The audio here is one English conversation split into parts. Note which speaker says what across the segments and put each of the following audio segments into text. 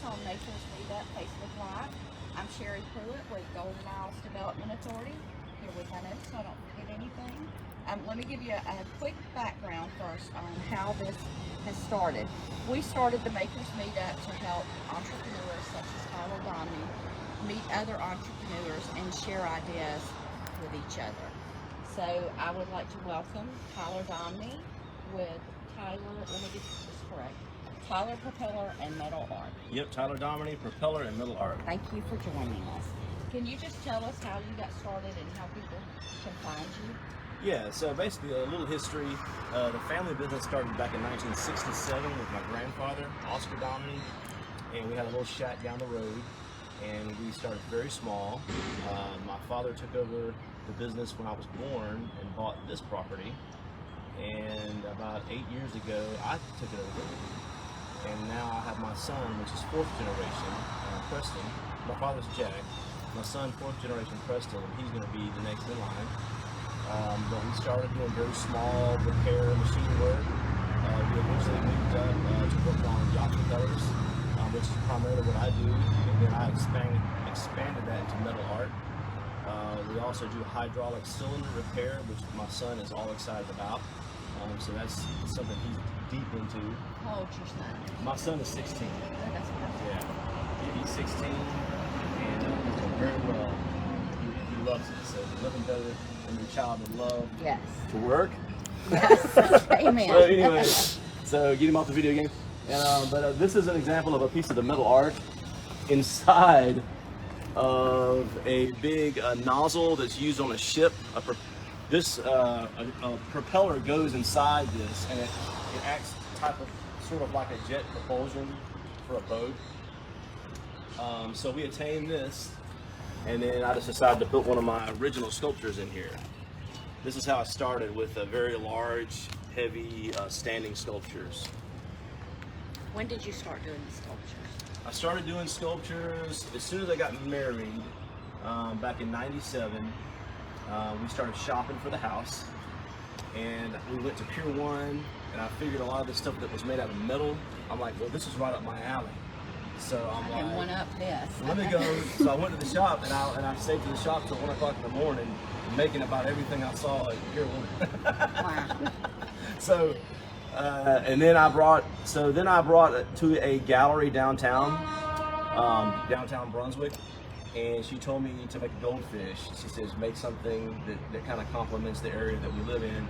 Speaker 1: on Nature's Meetup Facebook Live. I'm Sherry Pruitt with Golden Isles Development Authority, here with my notes so I don't forget anything. Let me give you a quick background first on how this has started. We started the Makers Meetup to help entrepreneurs such as Tyler Dominey meet other entrepreneurs and share ideas with each other. So I would like to welcome Tyler Dominey with Tyler, let me get this correct, Tyler, Propeller, and Metal Art.
Speaker 2: Yep, Tyler Dominey, Propeller, and Metal Art.
Speaker 1: Thank you for joining us. Can you just tell us how you got started and how people can find you?
Speaker 2: Yeah, so basically a little history. The family business started back in 1967 with my grandfather, Oscar Dominey, and we had a little shack down the road, and we started very small. My father took over the business when I was born and bought this property, and about 8 years ago I took it over. And now I have my son, which is fourth generation, Preston. My father's Jack. My son, fourth generation Preston, and he's going to be the next in line. But we started doing very small repair machine work. We eventually moved up to work on yacht propellers, which is primarily what I do. And then I expanded that into metal art. We also do hydraulic cylinder repair, which my son is all excited about. So that's something he's deep into.
Speaker 1: How old's your son?
Speaker 2: My son is 16.
Speaker 1: Oh, that's perfect.
Speaker 2: Yeah, he's 16 and he's doing very well. He loves it. So there's nothing better than your child to love
Speaker 1: Yes.
Speaker 2: to work.
Speaker 1: Yes. Amen.
Speaker 2: So anyway, so get him off the video game. And, but this is an example of a piece of the metal art inside of a big nozzle that's used on a ship. A propeller goes inside this, and it acts sort of like a jet propulsion for a boat. So we attained this, and then I just decided to put one of my original sculptures in here. This is how I started, with a very large, heavy standing sculptures.
Speaker 1: When did you start doing the sculptures?
Speaker 2: I started doing sculptures as soon as I got married, back in '97. We started shopping for the house, and we went to Pier 1, and I figured a lot of the stuff that was made out of metal, I'm like, well, this is right up my alley. So I'm like,
Speaker 1: and one up this.
Speaker 2: let me go. So I went to the shop, and I stayed to the shop till 1 o'clock in the morning, making about everything I saw at Pier 1.
Speaker 1: Wow.
Speaker 2: So, and then I brought it to a gallery downtown Brunswick. And she told me to make a goldfish. She says, make something that kind of complements the area that we live in.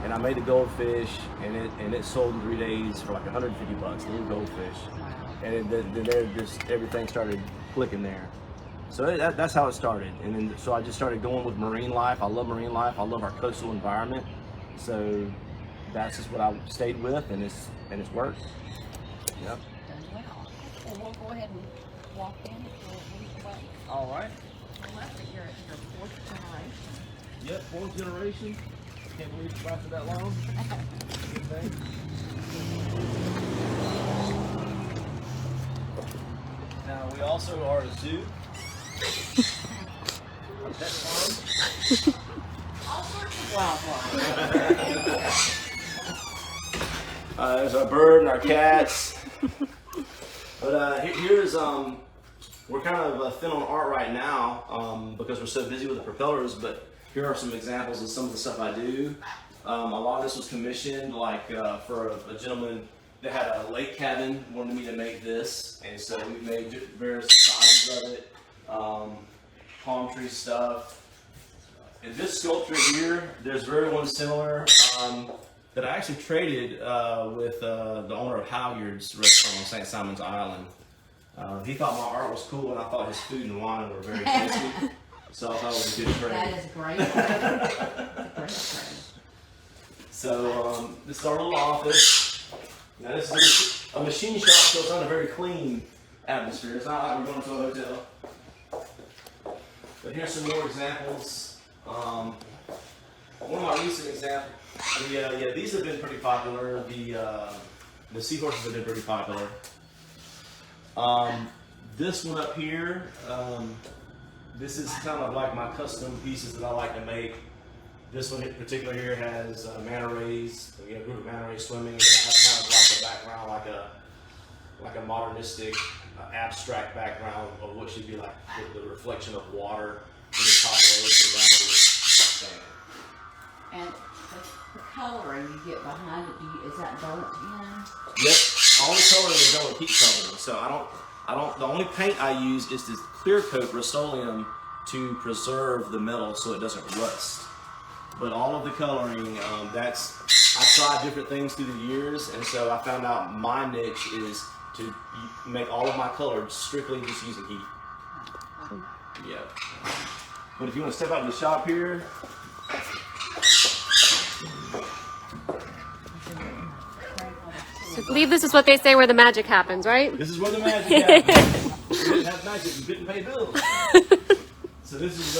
Speaker 2: And I made a goldfish, and it sold in 3 days for like $150, a little goldfish.
Speaker 1: Wow.
Speaker 2: And then just everything started clicking there. So that's how it started. And then so I just started going with marine life. I love marine life. I love our coastal environment. So that's just what I stayed with, and it's worked. Yep.
Speaker 1: Done well. Well, we'll go ahead and walk in and we'll lead the way.
Speaker 2: All right.
Speaker 1: I love that you're at your fourth generation.
Speaker 2: Yep, fourth generation. Can't believe it's lasted that long. Good thing. Now we also are a zoo. A pet farm.
Speaker 1: All sorts of wildlife.
Speaker 2: There's our bird and our cats. But here's we're kind of thin on art right now because we're so busy with the propellers, but here are some examples of some of the stuff I do. A lot of this was commissioned, like for a gentleman that had a lake cabin, wanted me to make this, and so we made various sizes of it, palm tree stuff. And this sculpture here, there's very one similar that I actually traded with the owner of Halyard's restaurant on St. Simon's Island. He thought my art was cool, and I thought his food and wine were very tasty. So I thought it was a good trade.
Speaker 1: That is great. That's a great trade.
Speaker 2: So this is our little office. Now this is a machine shop, so it's not a very clean atmosphere. It's not like we're going to a hotel. But here's some more examples. One of my recent examples. Yeah, these have been pretty popular. The seahorses have been pretty popular. This one up here, this is kind of like my custom pieces that I like to make. This one in particular here has manta rays. We have a group of manta rays swimming, and I have kind of like a background, like a modernistic, abstract background of what should be like the reflection of water in the top layer and down the
Speaker 1: And the coloring you get behind it, is that burnt in?
Speaker 2: Yep, all the coloring is done with heat coloring. So I don't. The only paint I use is this clear coat Rust-Oleum to preserve the metal so it doesn't rust. But all of the coloring, I tried different things through the years, and so I found out my niche is to make all of my colors strictly just using heat. Yeah. But if you want to step out of the shop here.
Speaker 3: I believe this is what they say where the magic happens, right?
Speaker 2: This is where the magic happens. We didn't have magic, we couldn't pay bills. So this is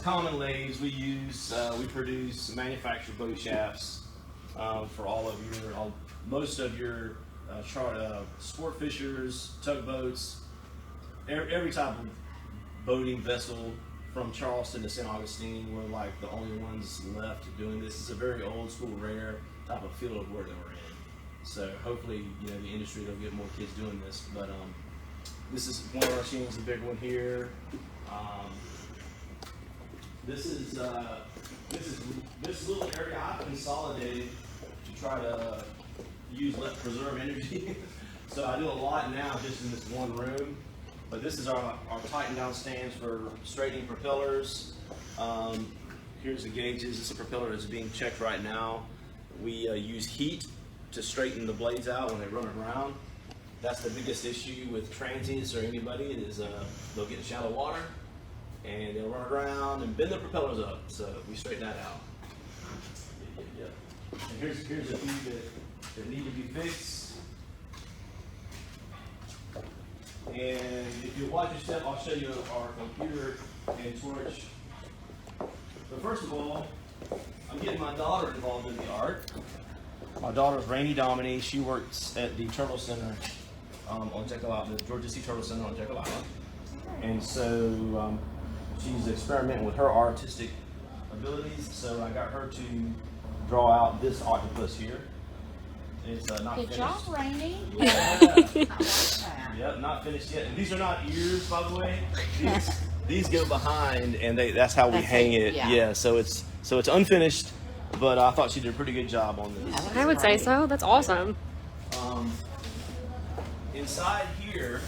Speaker 2: common lathes we use. We produce manufactured boat shafts for most of your sport fishers, tugboats, every type of boating vessel from Charleston to St. Augustine. We're like the only ones left doing this. It's a very old school, rare type of field of work that we're in. So hopefully, the industry will get more kids doing this. But this is one of our machines, the big one here. This little area I've consolidated to try to preserve energy. So I do a lot now just in this one room. But this is our tighten down stands for straightening propellers. Here's the gauges. This is a propeller that's being checked right now. We use heat to straighten the blades out when they run around. That's the biggest issue with transients or anybody is they'll get in shallow water and they'll run around and bend the propellers up. So we straighten that out. Yeah. And here's a few that need to be fixed. And if you watch your step, I'll show you our computer and torch. But first of all, I'm getting my daughter involved in the art. My daughter's Dominey. She works at the Turtle Center on Jekyll Island, the Georgia Sea Turtle Center on Jekyll Island. And so she's experimenting with her artistic abilities. So I got her to draw out this octopus here. It's not
Speaker 1: Good
Speaker 2: finished.
Speaker 1: job, Rainey.
Speaker 2: Yeah.
Speaker 1: I like that.
Speaker 2: Yep, not finished yet. And these are not ears, by the way. These go behind, and that's how we hang it. Yeah. So it's unfinished, but I thought she did a pretty good job on this.
Speaker 3: I would say so. That's awesome.
Speaker 2: Inside here,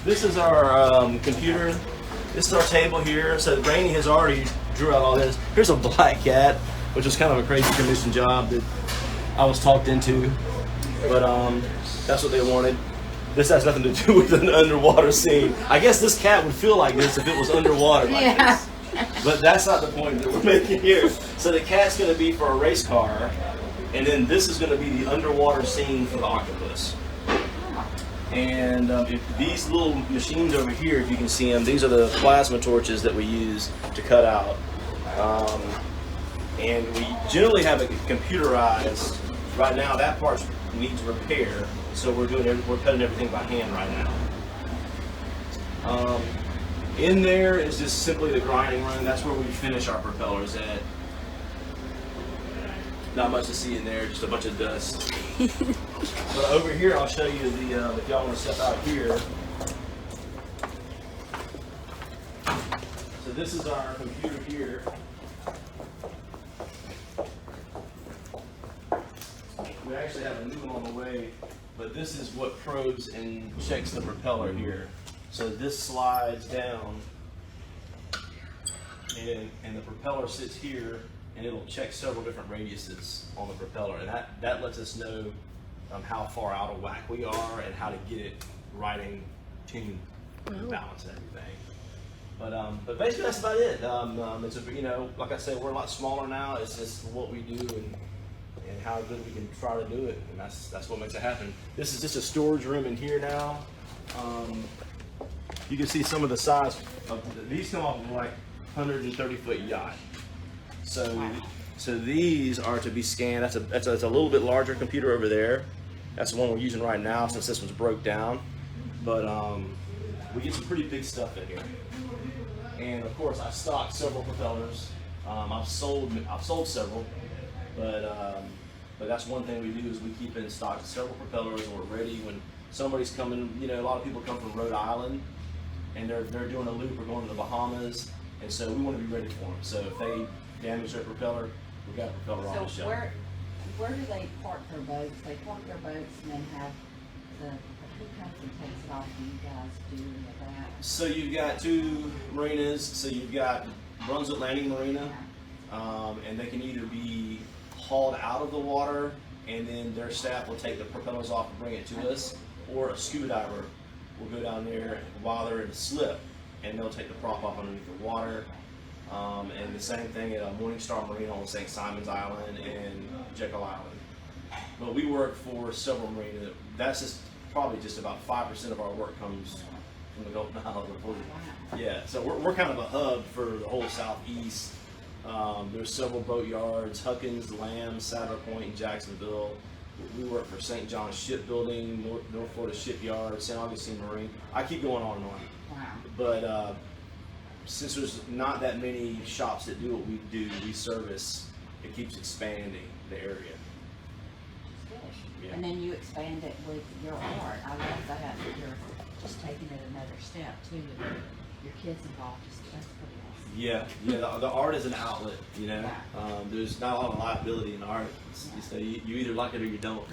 Speaker 2: this is our computer. This is our table here. So Rainey has already drew out all this. Here's a black cat, which was kind of a crazy commission job that I was talked into, but that's what they wanted. This has nothing to do with an underwater scene. I guess this cat would feel like this if it was underwater like this. But that's not the point that we're making here. So the cat's going to be for a race car, and then this is going to be the underwater scene for the octopus. And if these little machines over here, if you can see them, these are the plasma torches that we use to cut out. And we generally have it computerized. Right now, that part needs repair, so we're cutting everything by hand right now. In there is just simply the grinding room. That's where we finish our propellers at. Not much to see in there, just a bunch of dust. But over here, I'll show you the. If y'all want to step out here. So this is our computer here. We actually have a new one on the way, but this is what probes and checks the propeller here. So this slides down, and the propeller sits here, and it'll check several different radiuses on the propeller, and that lets us know how far out of whack we are and how to get it right in tune and balance and everything. But basically that's about it. It's like I said, we're a lot smaller now. It's just what we do and how good we can try to do it, and that's what makes it happen. This is just a storage room in here now. You can see some of the size of these come off of like 130-foot yacht. So these are to be scanned. That's a little bit larger computer over there. That's the one we're using right now since this one's broke down. But we get some pretty big stuff in here. And of course, I stocked several propellers. I've sold several, but But that's one thing we do is we keep in stock several propellers, and we're ready when somebody's coming. You know, a lot of people come from Rhode Island, and they're doing a loop or going to the Bahamas, and so we want to be ready for them. So if they damage their propeller, we've got a propeller on the
Speaker 1: So
Speaker 2: shelf.
Speaker 1: where do they park their boats? They park their boats and then have who comes and takes it off? Do you guys do any of that?
Speaker 2: So you've got two marinas. So you've got Brunswick Landing Marina, and they can either be hauled out of the water, and then their staff will take the propellers off and bring it to us, or a scuba diver will go down there while they're in a slip, and they'll take the prop off underneath the water. And the same thing at Morningstar Marina on St. Simon's Island and Jekyll Island. But we work for several marinas. That's just probably just about 5% of our work comes from the Golden Isles. Yeah, so we're kind of a hub for the whole southeast. There's several boat yards: Huckins, Lamb, Sadler Point, and Jacksonville. We work for St. John's Shipbuilding, North Florida Shipyard, St. Augustine Marine. I keep going on and on.
Speaker 1: Wow.
Speaker 2: But since there's not that many shops that do what we do, we service, it keeps expanding the area. Yeah.
Speaker 1: And then you expand it with your art. I love that. You're just taking it another step too. With your kids involved. That's pretty awesome.
Speaker 2: Yeah. The art is an outlet. You know, there's not a lot of liability in art. So you either like it or you don't.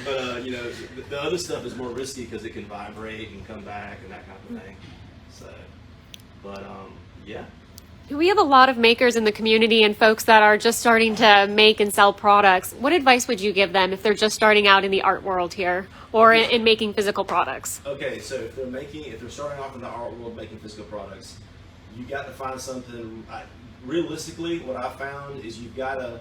Speaker 2: But you know, the other stuff is more risky because it can vibrate and come back and that kind of thing. So, but yeah.
Speaker 3: We have a lot of makers in the community and folks that are just starting to make and sell products. What advice would you give them if they're just starting out in the art world here or in making physical products?
Speaker 2: Okay, so if they're starting off in the art world making physical products, you got to find something. Realistically, what I found is you've got to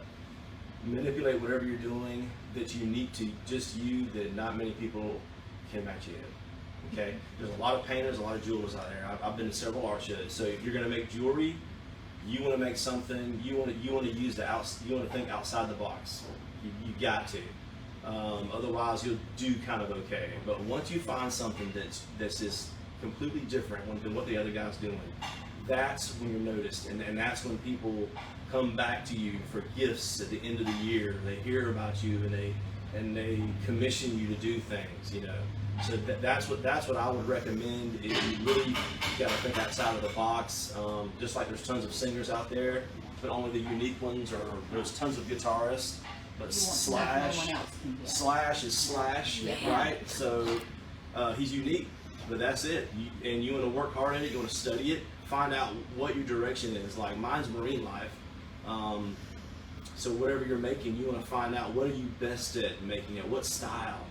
Speaker 2: manipulate whatever you're doing that's unique to just you, that not many people can match you in. Okay, there's a lot of painters, a lot of jewelers out there. I've been to several art shows. So if you're going to make jewelry, you want to make something. You want to use you want to think outside the box. You got to. Otherwise, you'll do kind of okay. But once you find something that's just completely different than what the other guy's doing, that's when you're noticed, and that's when people come back to you for gifts at the end of the year. They hear about you and they commission you to do things, you know. So that's what I would recommend. Is you really got to think outside of the box. Just like there's tons of singers out there, but only the unique ones, or there's tons of guitarists, but Slash is Slash, right? So he's unique, but that's it. And you want to work hard at it. You want to study it. Find out what your direction is. Like mine's marine life. So whatever you're making, you want to find out what are you best at making it. What style?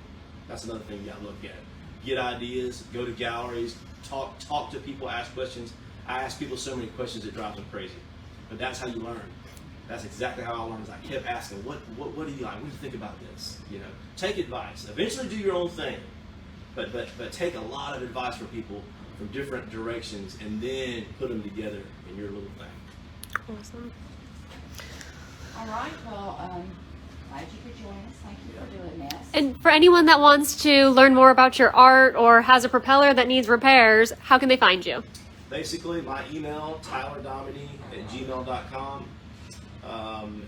Speaker 2: That's another thing you got to look at. Get ideas. Go to galleries. Talk to people. Ask questions. I ask people so many questions it drives them crazy. But that's how you learn. That's exactly how I learned. Is I kept asking, what do you like? What do you think about this? You know, take advice. Eventually, do your own thing. But take a lot of advice from people from different directions, and then put them together in your little thing.
Speaker 3: Awesome.
Speaker 1: All right. Well, glad you could join us. Thank you for doing this.
Speaker 3: And for anyone that wants to learn more about your art or has a propeller that needs repairs, how can they find you?
Speaker 2: Basically, my email, tylerdominey@gmail.com.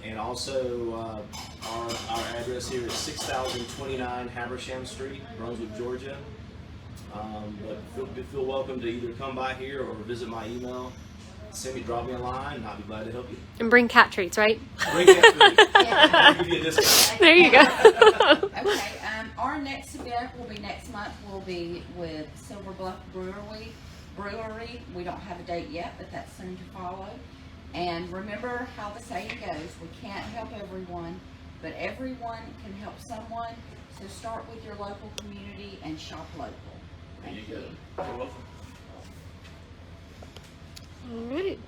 Speaker 2: And also our address here is 6029 Habersham Street, Brunswick, Georgia. But feel welcome to either come by here or visit my email. Drop me a line, and I'll be glad to help you.
Speaker 3: And bring cat treats, right?
Speaker 2: Bring cat treats. I'll give you a discount.
Speaker 3: There you go.
Speaker 1: Okay. Our next event will be next month. We'll be with Silver Bluff Brewery. We don't have a date yet, but that's soon to follow. And remember how the saying goes, we can't help everyone, but everyone can help someone. So start with your local community and shop local.
Speaker 2: There you go. You're welcome.
Speaker 3: All right.